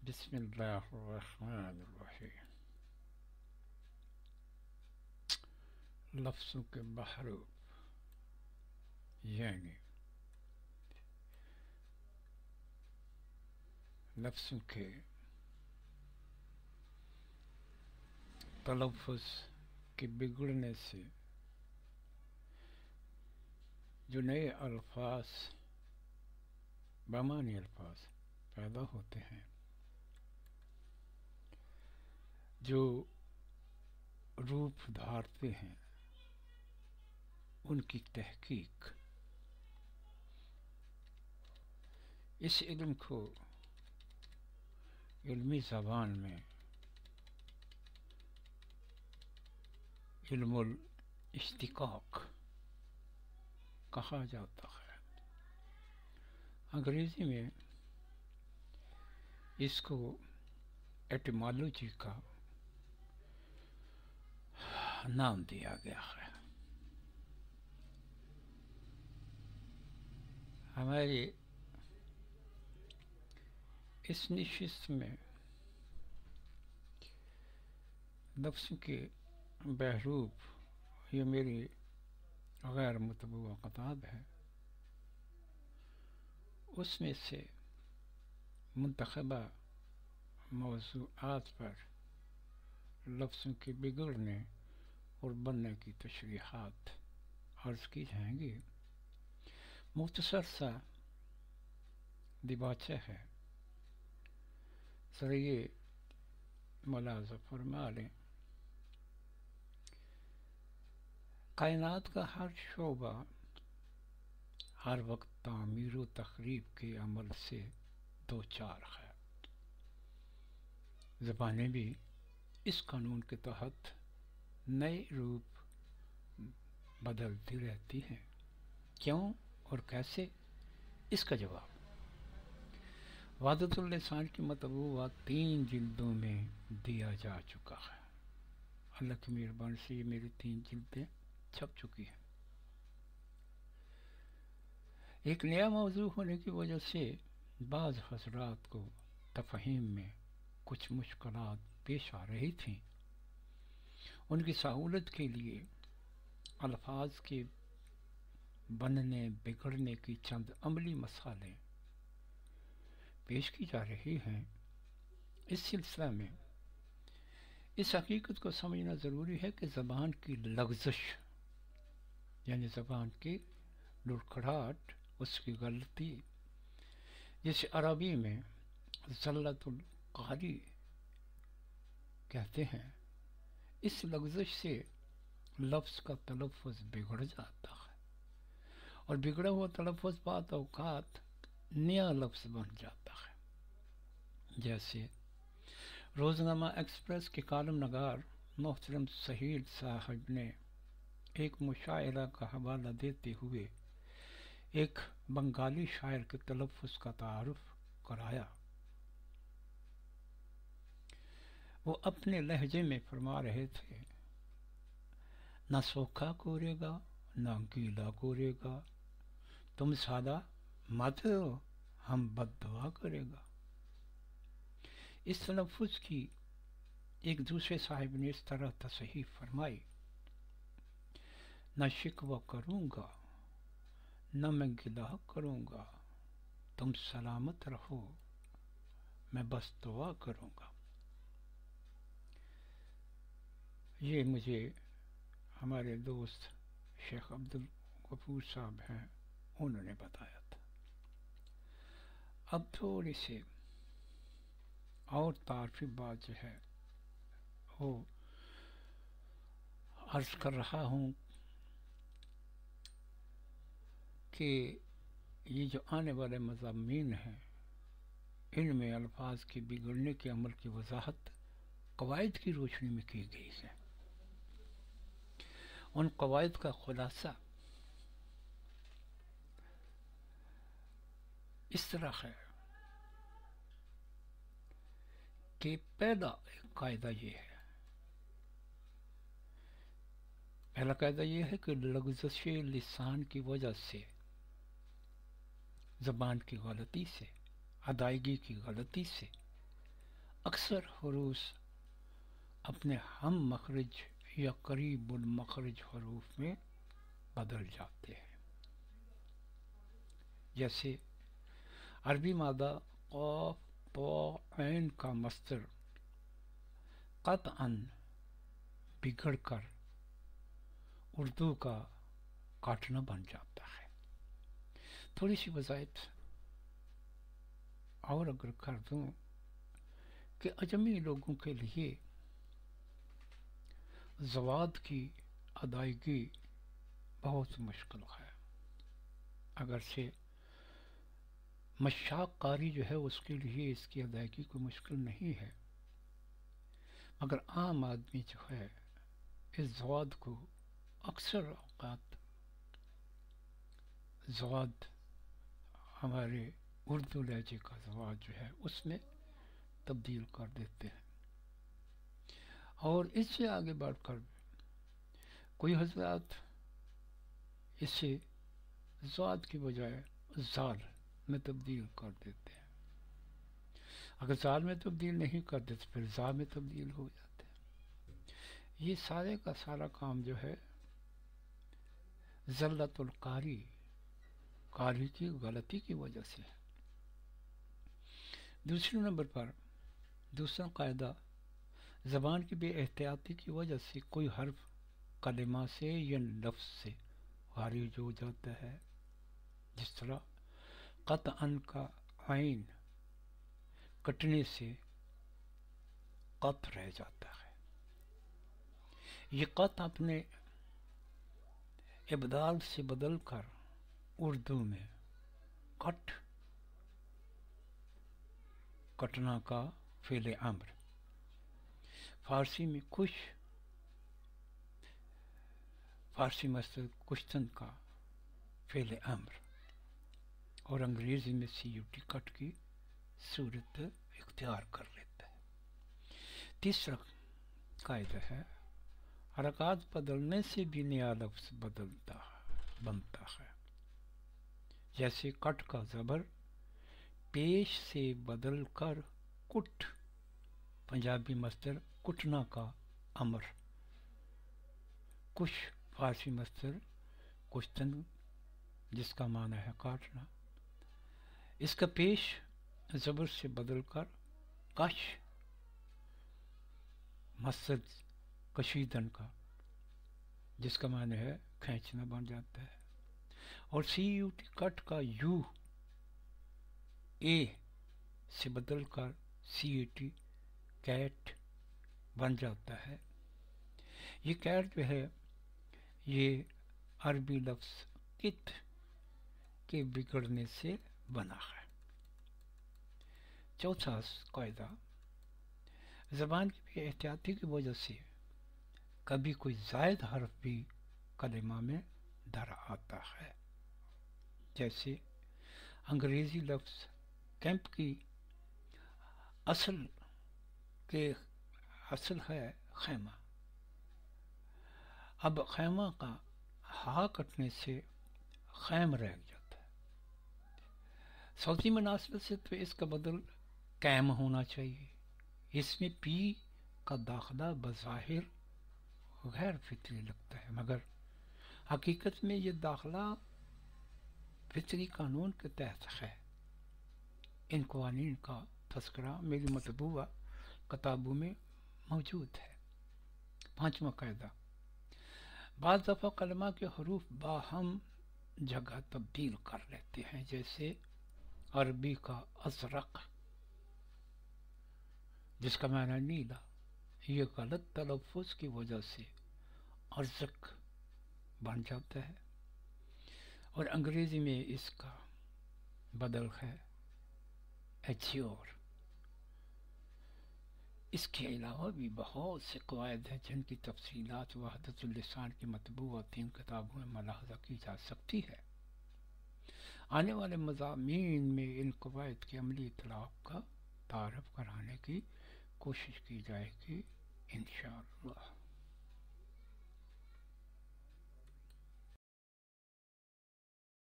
بسم اللہ الرحمن الرحیم۔ لفظوں کے بحروب یعنی لفظوں کے تلفظ کے بگڑنے سے جو نئے الفاظ بامعنی الفاظ پیدا ہوتے ہیں، جو روپ دھارتے ہیں، ان کی تحقیق، اس علم کو علمی زبان میں علم الاشتقاق کہا جاتا ہے۔ انگریزی میں اس کو ایٹیمالوجی کا نام دیا گیا ہے۔ ہماری اس نشست میں لفظوں کے بحروب، یہ میری غیر مطبوع کتاب ہے، اس میں سے منتخبہ موضوعات پر لفظوں کے بگڑنے اور بننے کی تشریحات عرض کی جائیں گی۔ مختصر سا دیباچہ ہے، ذرا یہ ملاحظہ فرما لیں۔ کائنات کا ہر شعبہ ہر وقت تعمیر و تخریب کے عمل سے دوچار ہے۔ زبانیں بھی اس قانون کے تحت نئے روپ بدلتی رہتی ہیں۔ کیوں اور کیسے؟ اس کا جواب وحدت اللسان کی مطبوعہ 3 جلدوں میں دیا جا چکا ہے۔ اللہ کی مہربانی سے یہ میری 3 جلدیں چھپ چکی ہیں۔ ایک نیا موضوع ہونے کی وجہ سے بعض حضرات کو تفہیم میں کچھ مشکلات پیش آ رہی تھیں۔ ان کی سہولت کے لیے الفاظ کے بننے بگڑنے کی چند عملی مثالیں پیش کی جا رہی ہیں۔ اس سلسلہ میں اس حقیقت کو سمجھنا ضروری ہے کہ زبان کی لغزش یعنی زبان کی لڑکھڑاہٹ، اس کی غلطی، جسے عربی میں زلت القاری کہتے ہیں، اس لغزش سے لفظ کا تلفظ بگڑ جاتا ہے، اور بگڑا ہوا تلفظ بعض اوقات نیا لفظ بن جاتا ہے۔ جیسے روزنامہ ایکسپریس کے کالم نگار محترم سہیل صاحب نے ایک مشاعرہ کا حوالہ دیتے ہوئے ایک بنگالی شاعر کے تلفظ کا تعارف کرایا۔ وہ اپنے لہجے میں فرما رہے تھے، نہ سوکھا کورے گا نہ گیلا کورے گا، تم سادہ مت ہو ہم بد دعا کرے گا۔ اس تلفظ کی ایک دوسرے صاحب نے اس طرح تصحیح فرمائی، نہ شکوہ کروں گا نہ میں گلہ کروں گا، تم سلامت رہو میں بس دعا کروں گا۔ یہ مجھے ہمارے دوست شیخ عبدالغفور صاحب ہیں، انہوں نے بتایا تھا۔ اب تھوڑی سی اور تعارفی بات جو ہے وہ عرض کر رہا ہوں کہ یہ جو آنے والے مضامین ہیں، ان میں الفاظ کے بگڑنے کے عمل کی وضاحت قواعد کی روشنی میں کی گئی ہے۔ ان قواعد کا خلاصہ اس طرح ہے کہ پہلا قاعدہ یہ ہے کہ لغزش لسان کی وجہ سے، زبان کی غلطی سے، ادائیگی کی غلطی سے اکثر حروف اپنے ہم مخرج یا قریب المخرج حروف میں بدل جاتے ہیں. جیسے عربی مادہ قاف طا عین کا مصدر قطعاً بگڑ کر اردو کا کاٹنا بن جاتا ہے. تھوڑی سی وضاحت اور اگر کر دوں کہ اجمی لوگوں کے لیے زواد کی ادائیگی بہت مشکل ہے. اگرچہ مشاق قاری جو ہے اس کے لیے اس کی ادائیگی کوئی مشکل نہیں ہے، مگر عام آدمی جو ہے اس زواد کو اکثر اوقات زواد ہمارے اردو لہجے کا زواد جو ہے اس میں تبدیل کر دیتے ہیں. اور اس سے آگے بڑھ کر کوئی حضرات اسے زواد کی بجائے زال میں تبدیل کر دیتے ہیں. اگر زال میں تبدیل نہیں کرتے تو پھر زا میں تبدیل ہو جاتے ہیں. یہ سارے کا سارا کام جو ہے زلت القاری، قاری کی غلطی کی وجہ سے ہے. دوسرے نمبر پر دوسرا قاعدہ، زبان کی بے احتیاطی کی وجہ سے کوئی حرف کلمہ سے یا لفظ سے خارج ہو جاتا ہے. جس طرح قطعاً کا عین کٹنے سے قط رہ جاتا ہے. یہ قط اپنے ابدال سے بدل کر اردو میں کٹ، کٹنا کا فعل امر، فارسی میں کش، فارسی مصدر کشتن کا فعل امر، اور انگریزی میں سی یو ٹی کٹ کی صورت اختیار کر لیتا ہے. تیسرا قاعدہ ہے حرکات بدلنے سے بھی نیا لفظ بنتا ہے. جیسے کٹ کا زبر پیش سے بدل کر کٹ، پنجابی مصدر کٹنا کا امر، کش فارسی مصدر کشتن جس کا معنی ہے کاٹنا، اس کا پیش زبر سے بدل کر کش مصدر کشیدن کا جس کا معنی ہے کھینچنا بن جاتا ہے. اور سی یو ٹی کٹ کا یو اے سے بدل کر سی اے ٹی کیٹ بن جاتا ہے. یہ کیٹ جو ہے یہ عربی لفظ کت کے بگڑنے سے بنا ہے. چوتھا قاعدہ، زبان کی بے احتیاطی کی وجہ سے کبھی کوئی زائد حرف بھی کلمہ میں در آتا ہے. جیسے انگریزی لفظ کیمپ کی اصل ہے خیمہ، اب خیمہ کا ہا کٹنے سے خیم رہ جاتا ہے. صوتی مناسبت سے تو اس کا بدل کیم ہونا چاہیے. اس میں پی کا داخلہ بظاہر غیر فطری لگتا ہے، مگر حقیقت میں یہ داخلہ فطری قانون کے تحت ہے. ان قوانین کا تذکرہ میری مطبوعہ کتابوں میں موجود ہے. پانچواں قاعدہ، بعض دفعہ کلمہ کے حروف باہم جگہ تبدیل کر لیتے ہیں. جیسے عربی کا ازرق جس کا معنی نیلا، یہ غلط تلفظ کی وجہ سے ارزق بن جاتا ہے. اور انگریزی میں اس کا بدل ہے ایچیور. اس کے علاوہ بھی بہت سے قواعد ہیں جن کی تفصیلات وحدت اللسان کی مطبوعہ 3 کتابوں میں ملاحظہ کی جا سکتی ہے. آنے والے مضامین میں ان قواعد کی عملی اطلاق کا تعارف کرانے کی کوشش کی جائے گی انشاءاللہ.